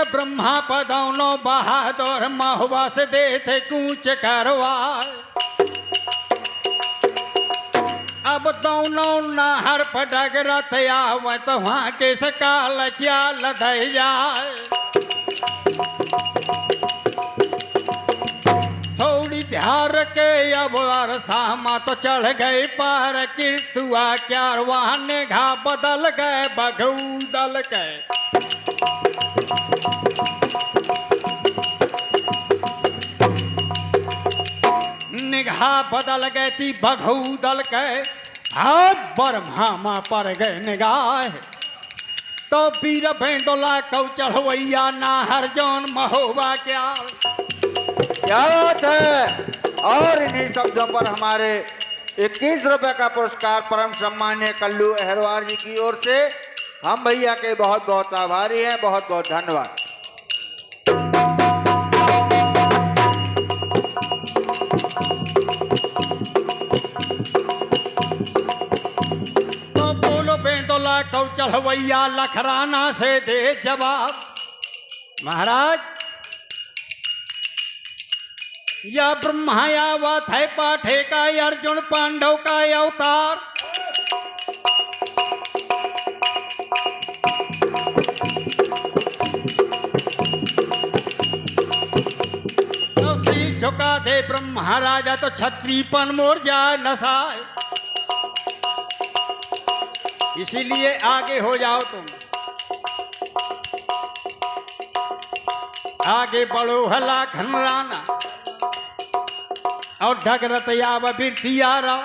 ब्रह्मा पदौनो बहादुर महुआ से देश कूच करवाए। अब दोनों नाहर पटक रथ आवत वहां के सकाल चाल धई जाए। थोड़ी ध्यार के अब अरसामा तो चढ़ गए पार कीर्तुआ क्या वहां निगाह बदल गए बघूदल गए। निगाह बदल गए थी बघूदल गए। अब ब्रह्मा पर गए निगाह तो वीर भेंडोला कौ चढ़वैया नाहर जौन महोबा क्या बात है। और इन्हीं शब्दों पर हमारे 21 रुपए का पुरस्कार परम सम्मान्य कल्लू अहरवार जी की ओर से हम भैया के बहुत बहुत आभारी हैं। बहुत बहुत धन्यवाद। कौ चढ़वैया लखराना से दे जवाब। महाराज यह ब्रह्मायावत है पाठे का अर्जुन पांडव का अवतार। तो शीश झुका दे ब्रह्मा राजा तो छत्रीपन मोर जाए नसाए। इसीलिए आगे हो जाओ तुम, आगे बढ़ो हला खनराना और ढगरत याव बिरतियारा।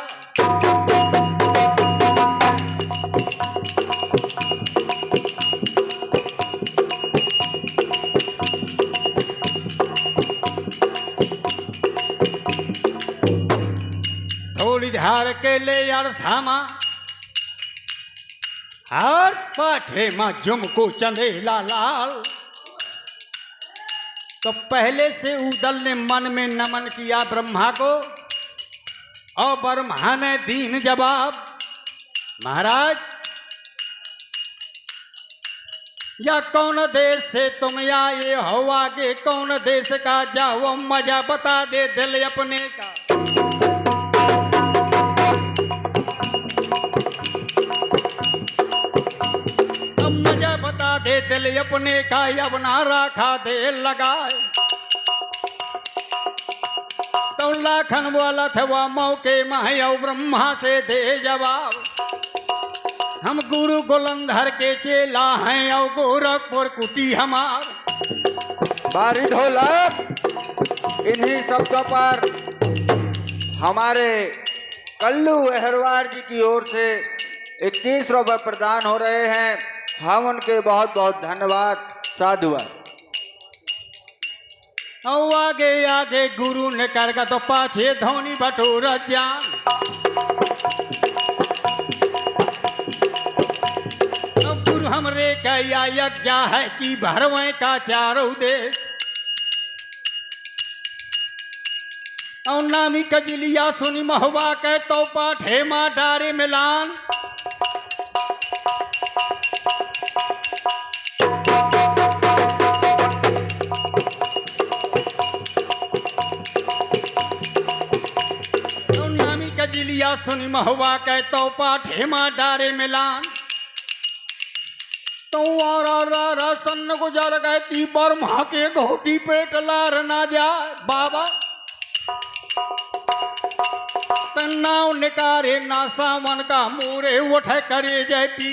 थोड़ी धार के ले यार थामा और पाठे मां झुमको चंदेला लाल। तो पहले से उदल ने मन में नमन किया ब्रह्मा को और ब्रह्मा ने दीन जवाब। महाराज या कौन देश से तुम आए हो आगे कौन देश का जाओ मजा बता दे दिल अपने का। बता दे दिल अपने का अब ना राखा दे लगाए। तो लाखन वाला था वह मौके माया ब्रह्मा से दे जवाब। हम गुरु गोलंधर के चेला हैं और गोरखपुर कुटी हमार। बारी ढोलक इन्हीं शब्दों पर हमारे कल्लू अहरवार जी की ओर से 21 रुपए प्रदान हो रहे हैं। हम उनके बहुत बहुत धन्यवाद साधुवाद। आगे आगे गुरु ने करगा तो पाछे धोनी बटोर जान। गुरु हमरे का यज्ञ है कि भरवे का चारों देश। और नामी कजलिया सुनी महुआ के तो पाठे माँ डारे मिलान। कजलिया सुनी महुआ के तो पाठे माँ डारे मिलान। तो वारा सन्न गुजर गए ती ब्रह्मा के घोटी पेट लार ना जाए। बाबा नाव निकारे ना सावन का मोरे उठ करे जय पी।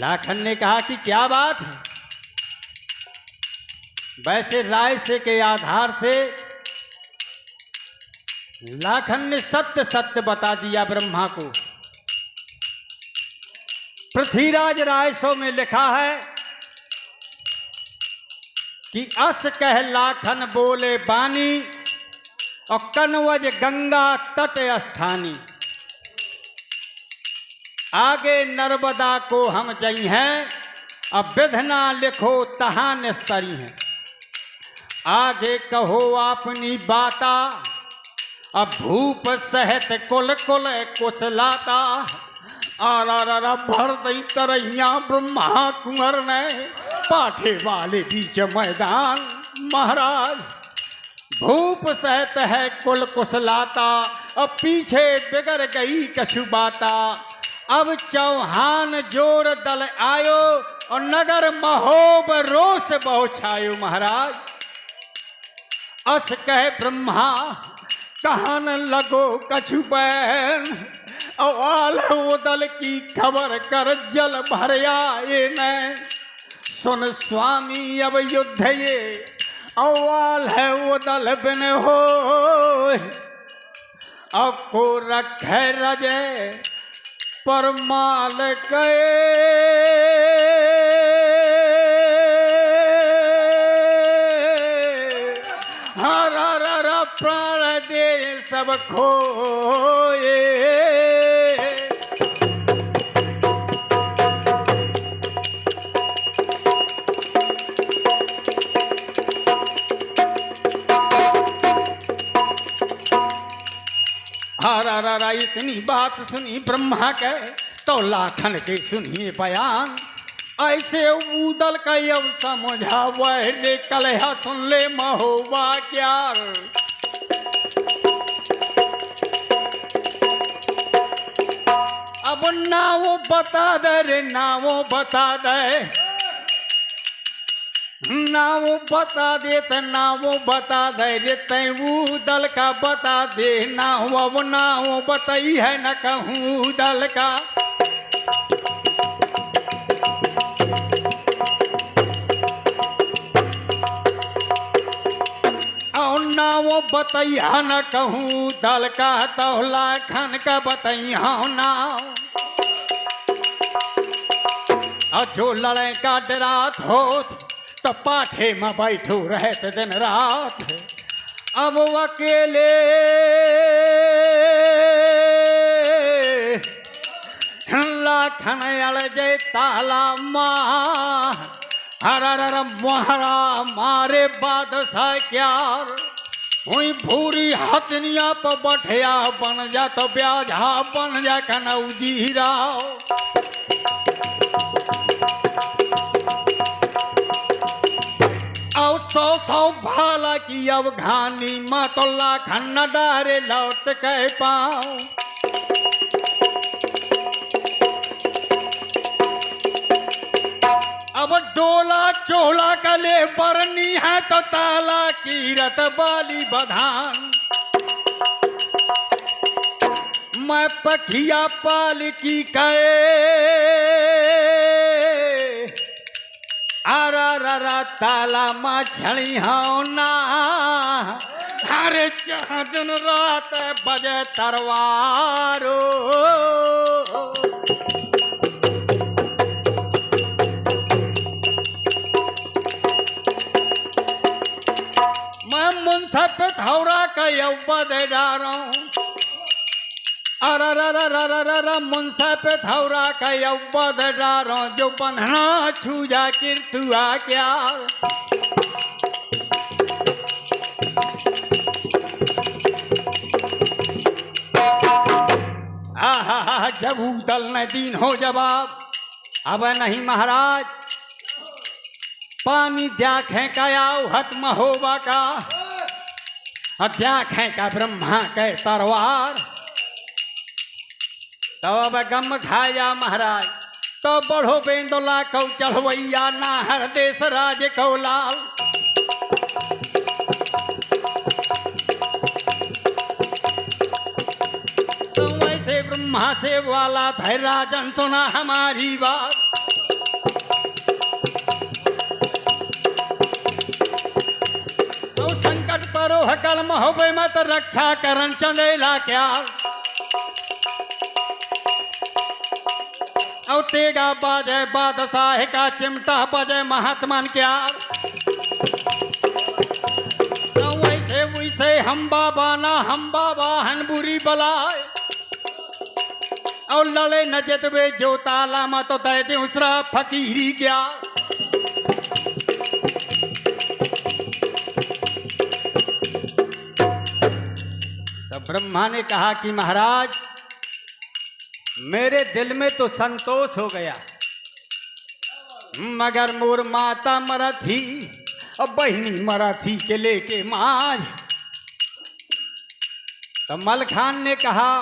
लाखन ने कहा कि क्या बात है। वैसे राय से के आधार से लाखन ने सत्य सत्य बता दिया ब्रह्मा को। पृथ्वीराज राय सो में लिखा है कि अस कह लाखन बोले बानी और कनवज गंगा तट स्थानी। आगे नर्मदा को हम जई हैं अब विधना लिखो तहां निस्तरी हैं। आगे कहो अपनी बाता अब भूप सहत कुल कुल कुचलाता आरा भर दई तरैया ब्रह्मा कुंवर ने पाठे वाले बीच मैदान महाराज भूप सहत है कुल कुशलाता अब पीछे बिगड़ गई कछुबाता अब चौहान जोर दल आयो और नगर महोब रोष बहु छायो महाराज अस कह ब्रह्मा कहन लगो कछु बैन अवाल वो दल की खबर कर जल भर आए न सुन स्वामी अब युद्ध ये अवाल है वो दल बिन हो अब को रखे रजे परमाल गए हरा प्राण दे सब खोए हरा इतनी बात सुनी ब्रह्मा के तो लाखन के सुनिए बयान ऐसे उदल का अब समझा वह ले कलहा सुन ले महोबा क्या अब ना वो बता दे रे ना वो बता दे ना वो बता दे तो ना वो बता दे रे तू दल का बता दे ना वो बताई है न कहूँ दल का और ना वो बतैया न कहूँ दल का तो लाखन का बतैया ना और जो लड़े का डरात हो तो पाठे में बैठो रहत दिन रात अब अकेले लाखन अड़ जय ताला माँ हर मोहरा मारे बादशाह क्या हुई भूरी हथनिया पर बठिया बन जा तो ब्याजा बन जा कनऊ जीरा और सौ भाला की अवघानी मतोल्ला खन्ना डारे लौट के पाओ अब डोला चोला कले बरनी है तो ताला की रत बाली बधान मैं पखिया पाल की कहे आरा ताला मा छड़ी ना हरे दिन रात बजे तरवारो मैं मुंसा पे थौरा का यौबद डारो अरा मुंसा पे थौरा का यौबद डारो जो बंधना छूजा किरतुआ क्या आहा जब उदल न दीन हो जवाब अब नहीं महाराज पानी द्याखें का आओ हत्म होवा का द्याखें का ब्रह्मा के तरवार तो अब गम खाया महाराज तो बढ़ो बेंदोला कौ चढ़वैया ना हर देश राज कौ लाल तो वैसे ब्रह्मा से वाला था राजन सुना हमारी बात तो संकट परो हकल महोबे मत रक्षा करन चंदेला क्या और तेगा बाजे बादशाह का चिमटा बजे महात्मन क्या वैसे वैसे हम बाबा ना हम बाबा हन बुरी बलाए और लड़े न जतवे जो ताला मा तो दे दूसरा फकीरी क्या तब ब्रह्मा ने कहा कि महाराज मेरे दिल में तो संतोष हो गया, मगर मोर माता मरा थी और बहनी मरा थी के लेके माज। तो मलखान ने कहा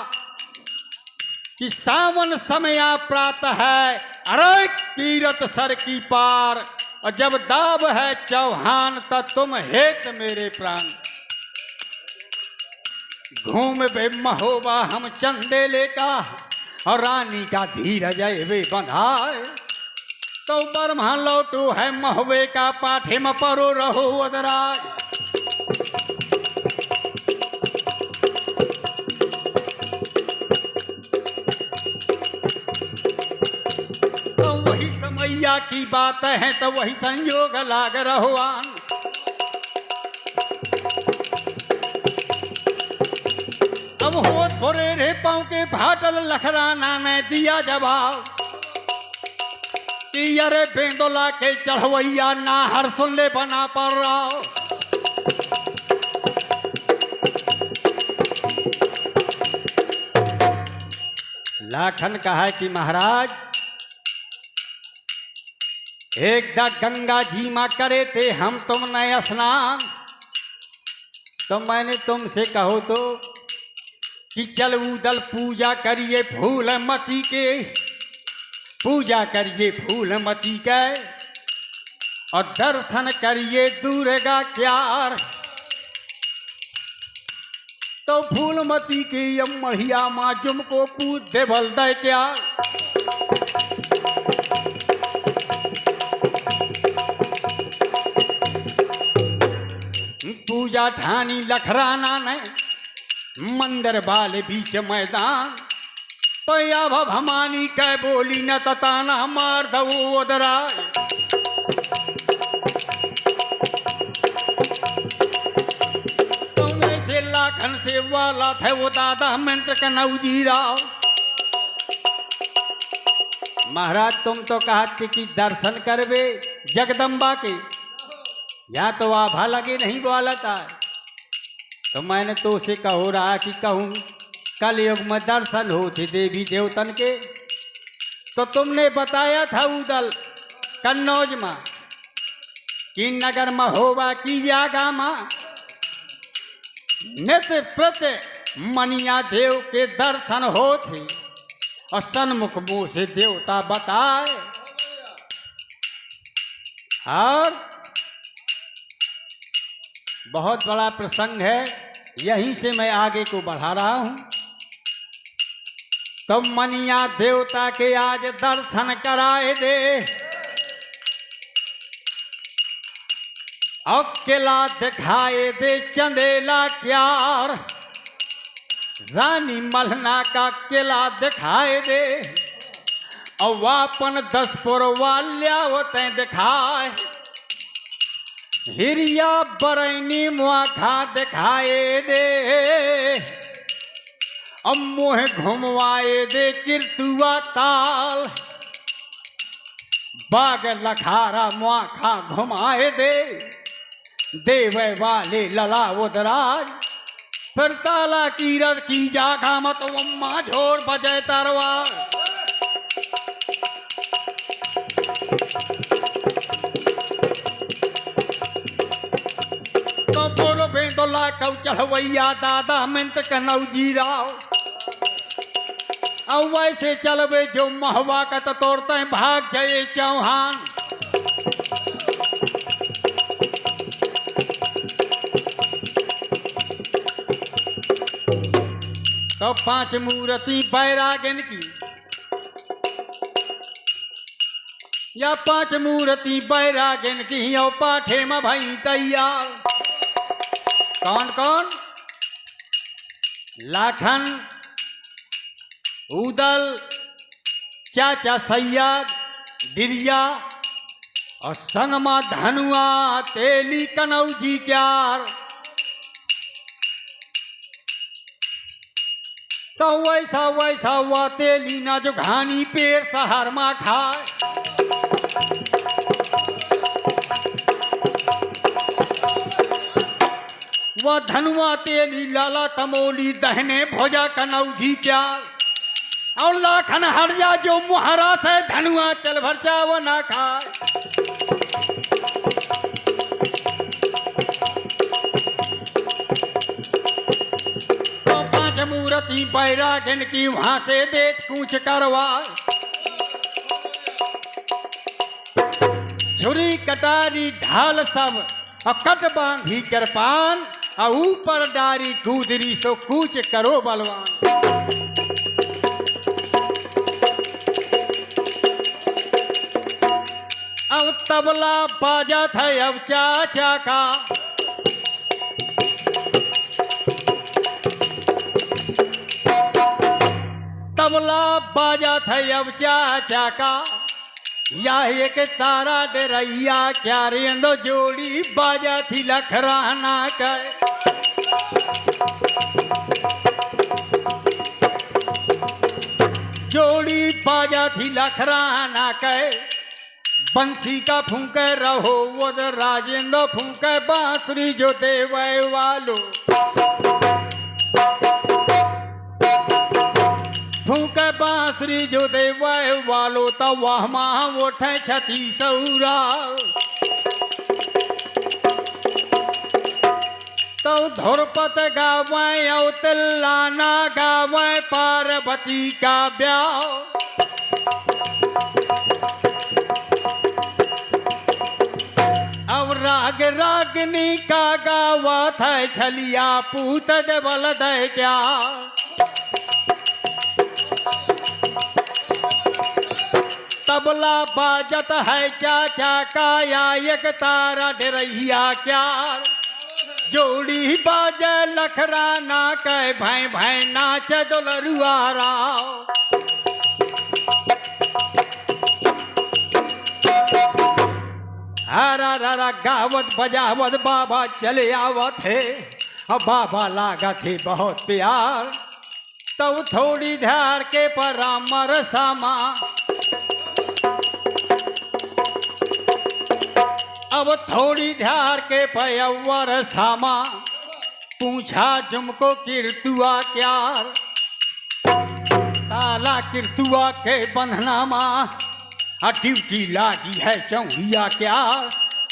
कि सावन समय प्रातः है, अरे कीरत सर की पार, और जब दाब है चौहान त तुम हेत मेरे प्राण। घूम बे महोबा हम चंदे लेका, और रानी का धीरज वे बंधाए। तो ब्रह्मा लौटू है महुए का, पाठे में परो रहो अदराज। तो वही समैया की बात है, तो वही संयोग लाग रहुआन। अब हो थोड़े रे पाँव के भाटल, लखराना ने दिया जवाब कि अरे बेंदोला के चढ़वैया ना हर सुन ले बना पर रहा। लाखन कहा कि महाराज एक दा गंगा जी माँ करे थे हम तुम नए स्नान, तो मैंने तुमसे कहो तो कि चल उदल पूजा करिए फूल मती के, पूजा करिए फूल मती के, और दर्शन करिए दुर्गा क्यार। तो फूलमती की मढ़िया माँ जुमको पूज देवल दे क्या। पूजा ठानी लखराना ने मंदिर वाले बीच मैदान, पया भमानी कै बोली न तताना मार दो ओदराय। तुमने से लाखन से वाला थे वो दादा मंत्र का नवजीरा। महाराज तुम तो कहा कि दर्शन करवे जगदम्बा के, या तो आभा लगे नहीं बोलता। तो मैंने तो उसे कहो रहा कि कहूँ कल युग में दर्शन होते देवी देवतन के, तो तुमने बताया था उदल कन्नौज माँ कि नगर महोबा की जागा माँ नित्य प्रत्य मनिया देव के दर्शन होते, और सन्मुख मुँह से देवता बताए। और बहुत बड़ा प्रसंग है, यहीं से मैं आगे को बढ़ा रहा हूं। तो मनिया देवता के आज दर्शन कराए दे, और किला दिखाए दे चंदेला क्यार। रानी मलहना का किला दिखाए दे, और वापन 10 पुरवाल्यावतें दिखाए। हिरिया बरैनी मुआखा दिखाए दे, अब मुँह घुमवाए दे किरतुआ ताल। बाग लखारा मुआखा घुमाए दे, देवे वाले लला उदराज। फिर ताला कीरत की जागा मत अम्मा झोर बजे तरवार। तो बोलो बेंदोला कौ चढ़वैया दादा मंत्र का नवजीरा। अब वैसे चलवे जो महवा का तो तोड़ते भाग जाए चौहान। तो 5 मूर्ति बैरागन की, या 5 मूर्ति बैरागन की, और पाठे में भाई तैयार। कौन कौन? लाखन, उदल, चाचा सैयद, बिरिया, और संगमा धनुआ तेली कनौजी क्यार। तो वैसा वैसा हुआ तेली ना जो घानी पेड़ सहर मा खाए। वह धनुआ तेली लाला तमोली दहने भोजा कनौजी प्यार और लाखन हरिया जो मुहरा से धनुआ तेल भर चाव ना खाए। तो पांच मूर्ति बैरागन की वहां से देख कूच करवा छुरी कटारी ढाल सब और कट बांधी कृपान और ऊपर डारी कूदरी सो कूच करो बलवान। अब तबला बाजा था अब चाचा का तबला बाजा था अब चाचा का या एक तारा डरैया क्या रेंदो जोड़ी बाजा थी लखराना कर। जोड़ी बाजा थी लखराना कर बंसी का फूंके रहो वो राजेंद्र फूंके बांसुरी जो देवे वालो फूंके बांसुरी जो देवे वालो तब वह माँ उठे छती सौरा तो धुरपत गावे और तिल्लाना गावे पार्वती का ब्याह। अब राग रागनी का गावा था छलिया पूत बल दे क्या तबला बाजत है चाचा का या एक तारा डरैया क्या जोड़ी बाजे लखराना कह भाई भाई नाच दुलरुआरा। हरा रा गावत बजावत बाबा चले आवत है अब बाबा लागा थे बहुत प्यार तब थोड़ी धार के परामर सामा अब थोड़ी ध्यार के पयवर सामा पूछा तुमको किरतुआ क्या ताला किरतुआ के बंधना माँ ड्यूटी लागी है चौड़िया क्या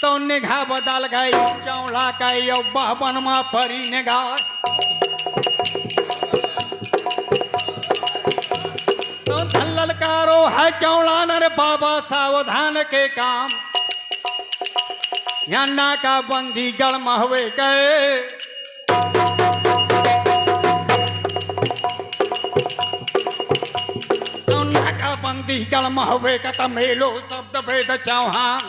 तो निगाह बदल गई चौड़ा कई बाबन माँ परी निगाह तो ललकारो है चौड़ा नर बाबा सावधान के काम या नाका बंदी गरम हुए गए तो नाका बंदी गरम हुए का मेलो शब्द भेद चौहान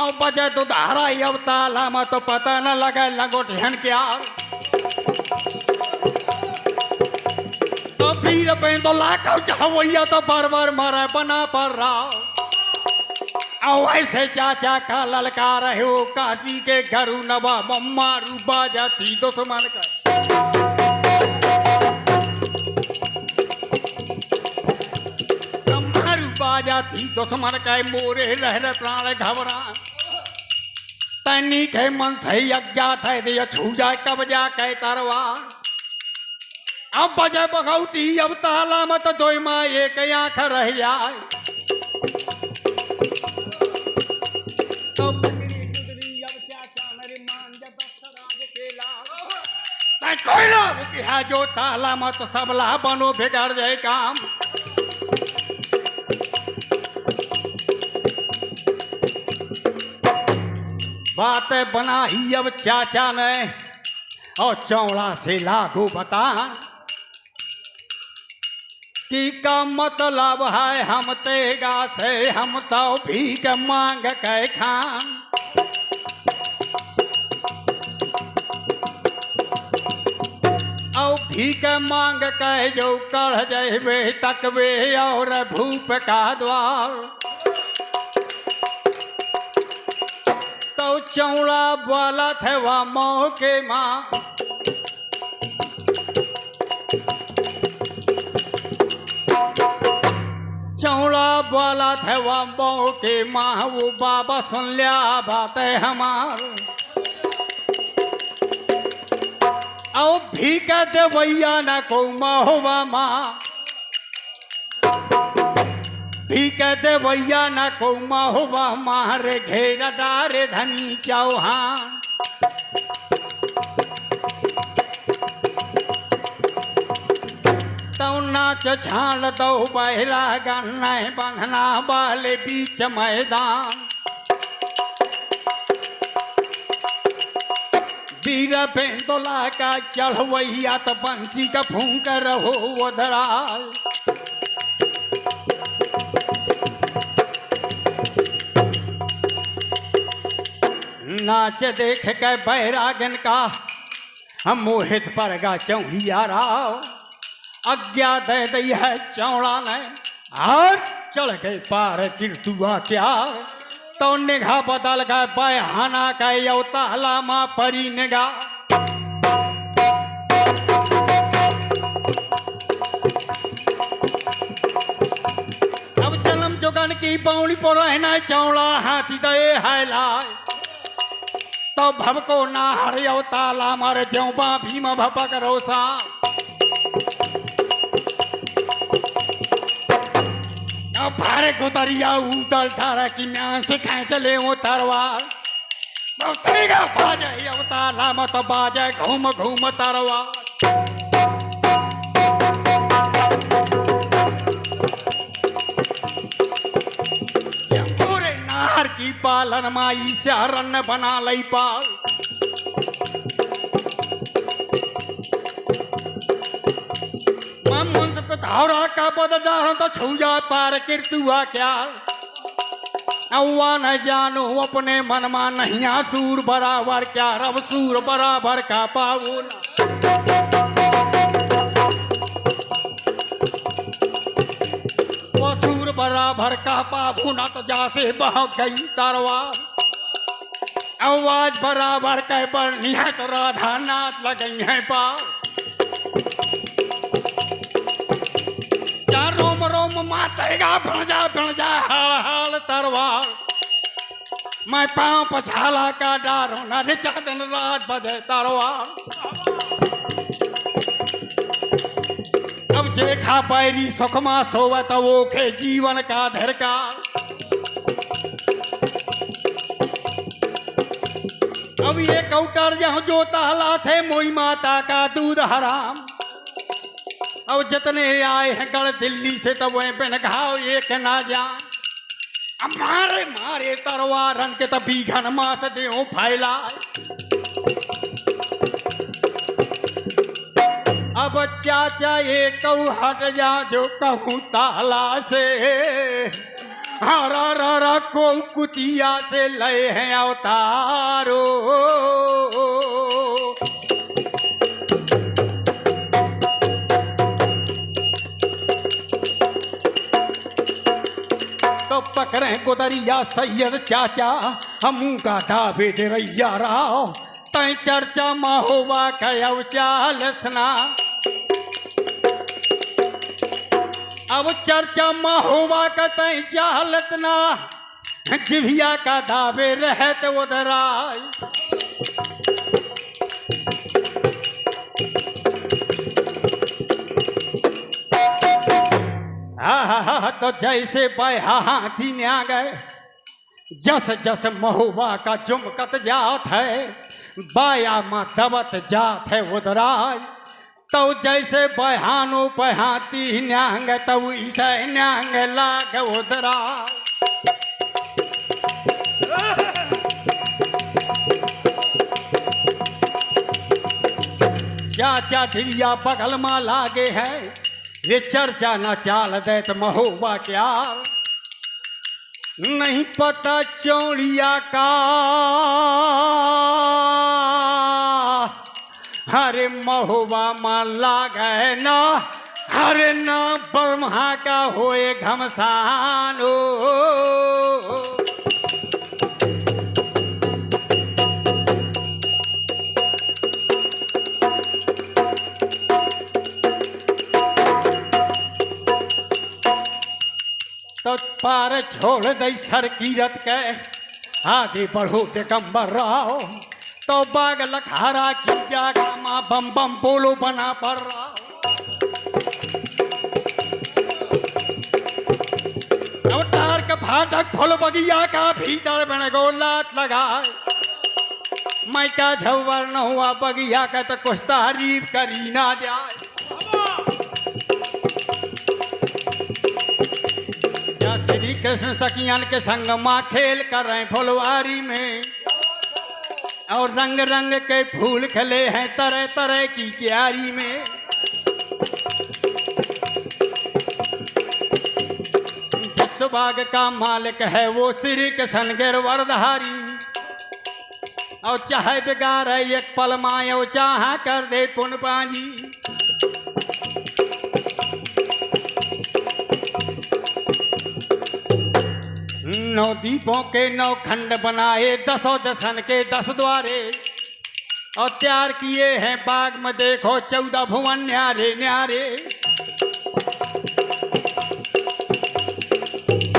और बजे तो धारा अब ताला में तो पता न लगे लगोटिहन क्या तो फिर बेंदो लाखों चावैया तो बार बार मारे बना पर रहा ऐसे चाचा का ललकार हो काशी के घरू नवा मम्मा रूबा जाती दुश्मन का रूबा जाती दुश्मन का मोरे लहर प्राण घबरा तैनी के मन से अज्ञात है दिया छूजा कब्जा के तरवा अब बजे बगौती अब ताला मत दो माँ एक आंख रह जाए है जो ताला मत सबला बनो बिगड़ जाए काम बात बनाई अब चाचा ने और चौड़ा से लागू बता कि का मतलब है हम तेगा से हम तो भीख मांग के खान और भीख मांग कह जो कढ़ जैबे तकवे और भूप का द्वार तो चौड़ा बोला थे वह मोह के माँ चौड़ा बोला थे वह मोह के माँ वो बाबा सुन लिया बातें हमार औ भीग देवैया न को महुआ माँ भीग देवैया न को महुआ मारे घेर डारे धनी चौहान तौ नाच छाल दो बहला गन्ना बंधना वाले बीच मैदान वीर बेंदोला का चढ़वैया तो बंसी का फूंक रहो उधराल नाच देख के बैरागन का हम मोहित पर गा चौहिया राव आज्ञा दे दी है चौड़ा ने और चढ़ गए पार किरतुआ क्या तो निगाह बदल गए बहाना का यौताला माँ परी निगाह अब जन्म जोगन की पौड़ी पर रहना चौड़ा हाथी दे है लाए तो भव को ना हर यौताला मारे ज्यों भीम भपक रोसा भारे गोतरिया उदल थारा की म्यां से खेच ले वो तरवार बहुतेगा बाजे अवताला मत बाजे घूम घूम तरवार पूरे नार की पालन माई से हरन बना लई पाल धावरा का बददार तो छूजा पार किरतुआ क्या अव्वा न जानो अपने मन में नहीं सूर बराबर क्या रब सूर बराबर का पाऊन वो सूर बराबर का पाबू न तो जासे बह गई तरवार आवाज बराबर कह पर निहत राधा नाथ लगई है पार रोम रोम मातेगा बन जा हाल हाल तरवार मैं पाँव पछाला का डारो न रिचा दिन रात बजे तरवार अब जेखा पैरी सुखमा सोवत वो के जीवन का धरकार अब ये कौटर जहाँ जो ताला थे मोई माता का दूध हराम और जितने आए हैं गढ़ दिल्ली से तब वहीं पे घाव एक ना जान अब मारे मारे तरवारन के तब बीघन मात देओ फैला अब चाचा ये कहू हट जा जो कहूँ ताला से हरा रा को कुतिया से लय हैं अवतारो पकड़े गोदरिया सैयद चाचा हमू का दावे देवैया राव तय चर्चा महोबा कयव चालसना अब चर्चा महोबा का तय चालसना जिभिया का दावे रहत उधराय तो जैसे बहा हाथी ने आ गए जस जस महुआ का जुमकत जात है बाया माँ दबत जात है उधराय तो जैसे बहानो बहाती न्यांग तब इसे न्यांग लाग उधराय चाचा धिरिया बगल में लागे है ये चर्चा न चाल दे तो महोबा क्या नहीं पता चौड़िया का हरे महोबा मान लागे ना हरे ना ब्रह्मा का होए घमसान तो पार छोड़ दई सरकीरत के आगे बढ़ो दिगंबर राव तो बाग लखारा की जागा माँ बम बम बोलो बना पड़ रहा। अवतार का फाटक फल बगिया का भीतर बन गो लात लगाए। मैं क्या झवर न हुआ बगिया का तो कुछ तारीफ करी ना जाए। या श्री कृष्ण सखियन के संग माँ खेल कर रहे फुलवारी में और रंग रंग के फूल खिले हैं तरह तरह की क्यारी में। जिस बाग का मालिक है वो श्री कृष्ण गिरवरधारी और चाहे बिगाड़ एक पल मायो चाह कर दे पुन पानी। नौ दीपों के 9 खंड बनाए 10 दशन के 10 द्वारे और तैयार किए हैं बाग में देखो 14 भुवन न्यारे न्यारे।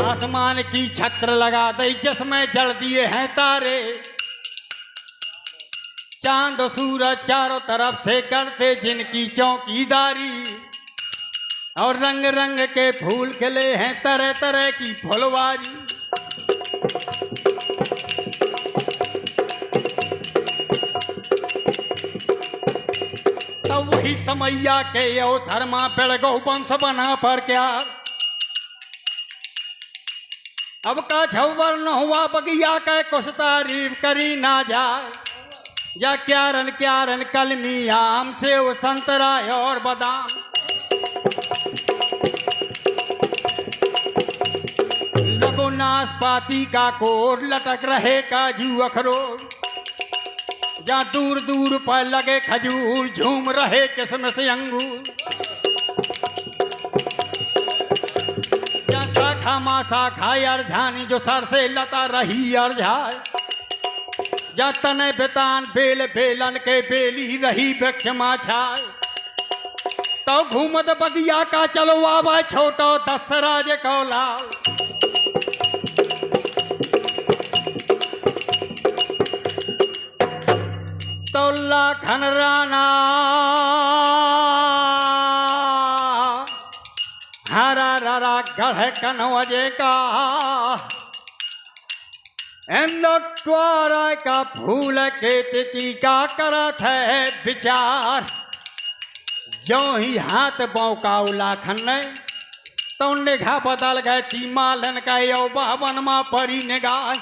आसमान की छत्र लगा दई जिसमें जल दिए हैं तारे। चांद सूरज चारों तरफ से करते जिनकी चौकीदारी और रंग रंग के फूल खिले हैं तरह तरह की फुलवारी। तब वही समैया के अवसर मां पेड़ गौ वंश बना पर क्या अब का झवर न हुआ बगिया के कुछ तारीफ करी ना जाए। या क्यारन क्यारन कलमी आम सेव संतरा और बादाम लगो नाशपाती का कोर लटक रहे काजू अखरोट। जहाँ दूर दूर पर लगे खजूर झूम रहे किस्म से अंगूर। जहाँ शाखा माँ शाखा अर्धानी जो सर से लता रही अर्झाए। जहाँ तने बेतान बेल बेलन के बेली रही वृक्ष माछाए। तो घूमत बगिया का चलो आवा छोटो दशराज कौला। तो लाखन राना हरा ररा गढ़ कनवजे का इंद्र का फूल के तिथि का करत है विचार। जो ही हाथ बौकाऊ लाखन ने तो निगाह बदल गए थी मालन का यो बावन माँ परी निगाह।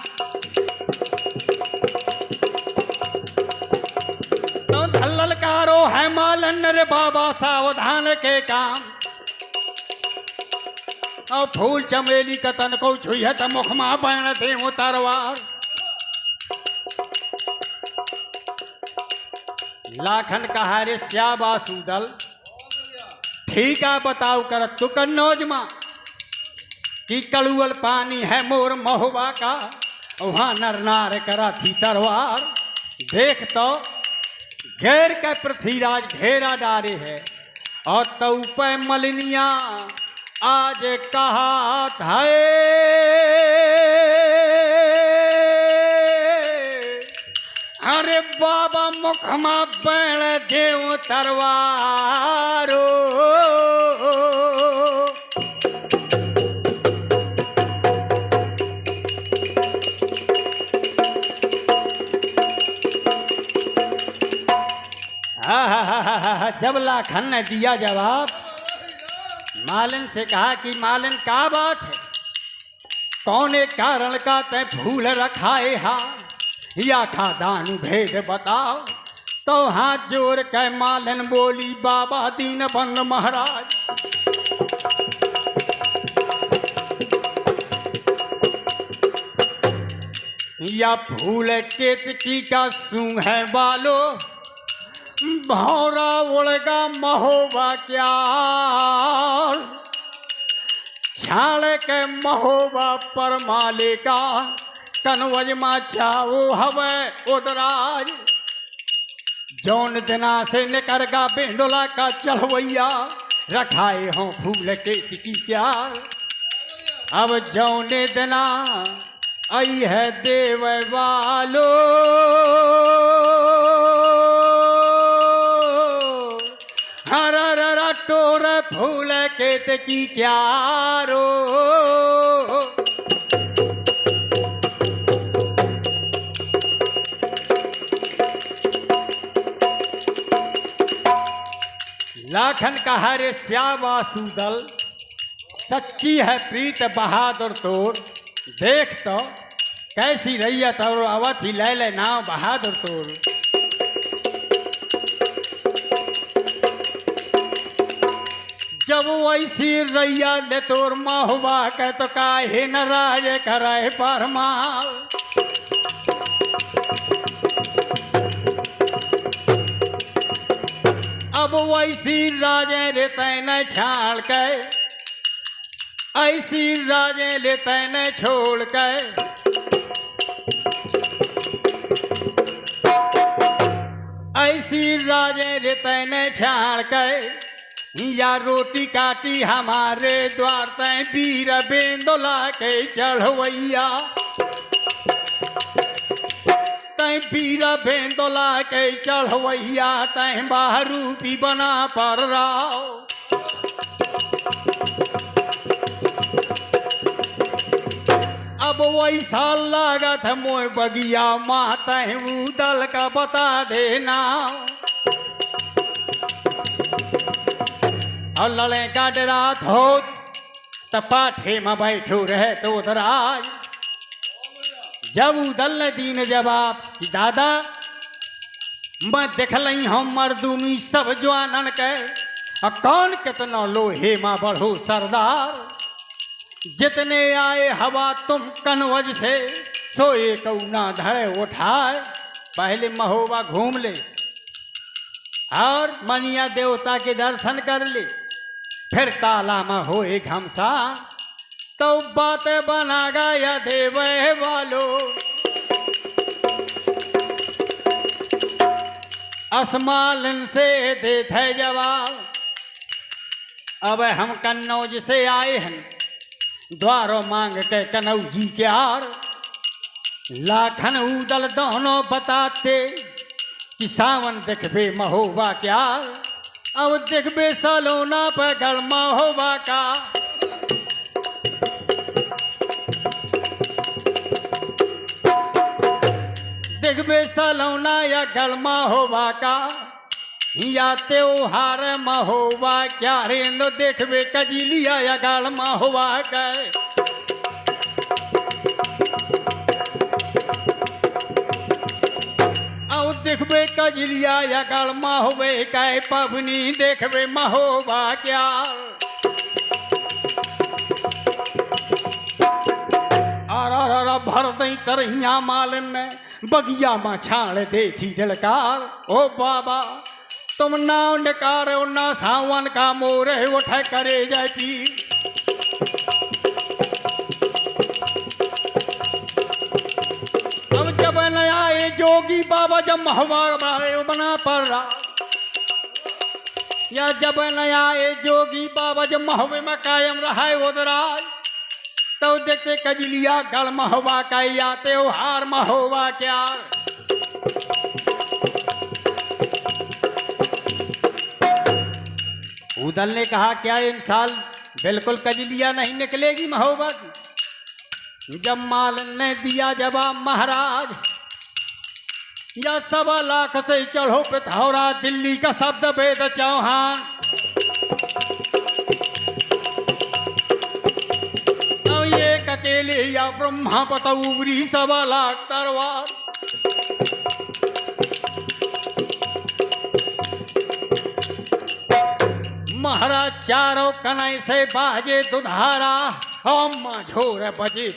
तो धल्ललकारो है मालन रे बाबा सावधान के काम। और फूल चमेली कतन को छुहत मुखमा बन दे तरवार। लाखन कहा रे श्याबा सूदल ठीक है बताओ कर तू कन्नौजमा कि कलुअल पानी है मोर महुआ का वहाँ नर नार करा थी तरवार। देख तो घेर के पृथ्वीराज घेरा डारे है और तो पे मलिनिया आज कहा था अरे बाबा मुखमा बण देव तरवारो। जब लाखन ने दिया जवाब मालन से कहा कि मालन क्या बात है कौन एक कारण का तय फूल रखाए हा या खादानु भेद बताओ। तो हाथ जोड़ के मालन बोली बाबा दीन बंद महाराज। या फूल केतकी का सूंघ है वालो भौरा उड़गा महोबा क्या छाड़ के महोबा पर मालिका कनवज माछा वो हवे उदराज। जौन दिना से निकर का बेंदोला का चढ़वैया रखाए हों फूल केतकी प्यार। अब जौने दिना आई है देव वालो खेत की क्यारो। लाखन का हरे श्यामा सूदल, सच्ची है प्रीत बहादुर तोर। देख तो कैसी रैयत और अवधि ले ले नाव बहादुर तोर। जब वैसी रैया ले तोर महुआ के तो काहे न राज करे परमाल। अब वैसी राजे रे तैने छाड़ के, ऐसी राजे ले तैने छोड़ के। ऐसी राजे रे तैने छाड़ के, या रोटी काटी हमारे द्वार तय वीर बेंदोला के चढ़वैया। तय वीर बेंदोला के चढ़वैया, तय बारूदी बना पर राव। अब वैसा लागत मोय बगिया माता उदल का बता देना। और लड़े का डरा धोत तपाठे में बैठो रहे तो दराज। जब उदल ने दीन जवाब कि दादा मैं देखल हम मर्दूमी सब जवानन के, कौन कितना लोहे में बढ़ो सरदार। जितने आए हवा तुम कनवज से, सोए कौना धरे उठाए। पहले महोबा घूम ले और मनिया देवता के दर्शन कर ले, फिर ताला में होए घमसान। तो बातें बना गया देवे वालो, असमालन से देते जवाब। अब हम कन्नौज से आए हैं, द्वारों मांग के कनौजी के आर। लाखन उदल दोनों बताते कि सावन देखबे महोबा क्या। अब देखबे सलोना पे गल महोबा का। देखबे सलोना या गल महोबा का, या त्योहार महोबा क्या रे। देखबे कजिलिया या गल महोबा का। देखबे कजलिया या गल महोबे कै पबनी, देखबे महोबा क्या। आरा भर दई तरहिया माल में, बगिया में छाड़ दे थी डलकार। ओ बाबा तुम नाव निकारे ना सावन का मोरे उठे करे जाए पी। अब जब न आए जोगी बाबा, जब महुआ बना पर रहा। या जब न आए जोगी बाबा, जब महुए में कायम रहा उदराज। तो देखते कजलिया गल महुआ का, या त्योहार महुआ क्या। उदल ने कहा क्या इन साल बिल्कुल कजलिया नहीं निकलेगी महुआ की। जब मालन ने दिया जवाब महाराज, या 1.25 लाख से चढ़ो पिथौरा, दिल्ली का शब्द वेद चौहान। एक अकेले या ब्रह्मा पतौरी 1.25 लाख तरवार। महाराज चारों कनई से बाजे दुधारा, हम झोर बजे